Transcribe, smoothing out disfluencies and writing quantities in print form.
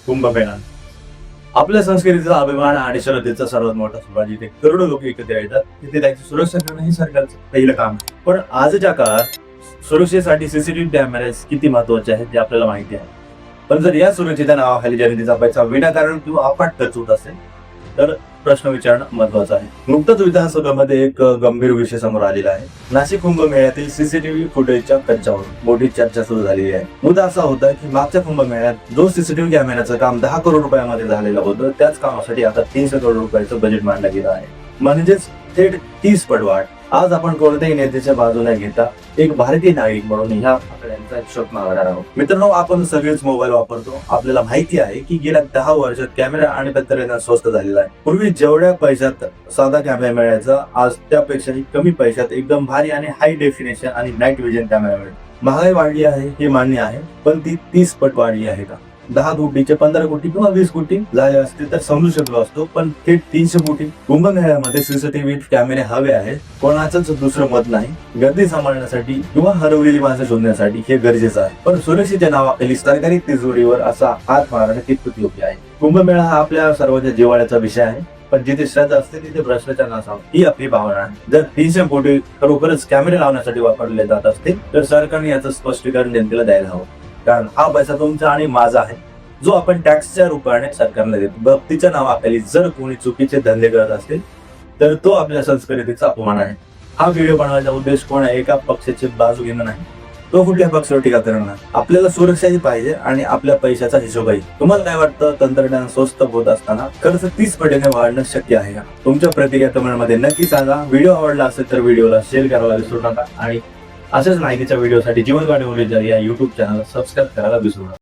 कुंभमेळा आपल्या संस्कृतीचा अभिमान आणि श्रद्धेचा सर्वात मोठा सोहळा, जिथे करोडो लोक एकत्र येतात तिथे त्याची सुरक्षा करणं हे सरकारचं पहिलं काम. पण आजच्या काळात सुरक्षेसाठी सीसीटीव्ही कॅमेरेज किती महत्वाचे आहेत ते आपल्याला माहिती आहे. पण जर या सुरक्षेच्या नावाखाली जनतेचा पैसा विनाकारण किंवा अफाट खर्च होत असेल तर प्रश्न विचारणं महत्वाचं आहे. नुकताच विधानसभेमध्ये एक गंभीर विषय समोर आलेला आहे. नाशिक कुंभमेळ्यातील सीसीटीव्ही फुटेजच्या कच्च्यावर मोठी चर्चा सुरू झालेली आहे. मुद्दा असा होता की मागच्या कुंभमेळ्यात जो सीसीटीव्ही कॅमेऱ्याचं काम 10 करोड रुपयामध्ये झालेलं होतं, त्याच कामासाठी आता 300 करोड रुपयाचं बजेट मांडलं गेलं आहे. म्हणजेच थेट 30 पट वाढ. आज आपण कोणत्याही नेत्याच्या बाजूने घेता एक भारतीय नागरिक म्हणून ह्या आकड्यांचा हिशोब मागणार आहोत. मित्रांनो, आपण सगळेच मोबाईल वापरतो. आपल्याला माहिती आहे की गेल्या 10 वर्षात कॅमेरा आणि तंत्रज्ञान स्वस्त झालेला आहे. पूर्वी जेवढ्या पैशात साधा कॅमेरा मिळायचा, आज त्यापेक्षाही कमी पैशात एकदम भारी आणि हाय डेफिनेशन आणि नाईट विजन कॅमेरा मिळेल. महागाई वाढली आहे हे मान्य आहे, पण ती 30 पट वाढली आहे का? 10 कोटीचे 15 कोटी किंवा 20 कोटी झाले असते तर समजू शकलो असतो, पण थेट 300 कोटी. कुंभमेळ्यामध्ये सीसीटीव्ही कॅमेरे हवे आहेत, कोणाचंच दुसरं मत नाही. गर्दी सांभाळण्यासाठी किंवा हरवलेली माणसं शोधण्यासाठी हे गरजेचं आहे. पण सुरक्षेच्या नावाखाली सरकारी तिजोरीवर असा हात मारणं कितपत योग्य आहे? कुंभमेळा हा आपल्या सर्वांच्या जिव्हाळ्याचा विषय आहे, पण जिथे श्रद्धा असते तिथे भ्रष्टाचार नसावा ही आपली भावना आहे. जर 300 कोटी खरोखरच कॅमेरे लावण्यासाठी वापरले जात असतील तर सरकारने याचं स्पष्टीकरण जनतेला द्यायला हवं. कारण हा पैसा तुमचा आणि माझा आहे, जो आपण टॅक्सच्या रूपाने सरकारला देतो. भक्तीच्या नावाखाली जर कोणी चुकीचे धंदे करत असतील तर तो आपल्या संस्कृतीचा अपमान आहे. हा व्हिडिओ बनवायचा उद्देश कोण आहे, एका पक्षाची बाजू घेणं नाही, तो कुठल्या पक्षावर टीका करणं नाही. आपल्याला सुरक्षाही पाहिजे आणि आपल्या पैशाचा हिशोबही. तुम्हाला काय वाटतं, तंत्रज्ञान स्वस्त होत असताना खर्च 30 पटीने वाढणं शक्य आहे का? तुमच्या प्रतिक्रिया कमेंटमध्ये नक्की सांगा. व्हिडिओ आवडला असेल तर व्हिडिओला शेअर करायला विसरू नका आणि अशाच माहितीच्या व्हिडिओसाठी जीवन गाडी या YouTube चॅनलला सबस्क्राईब करायला विसरू नका.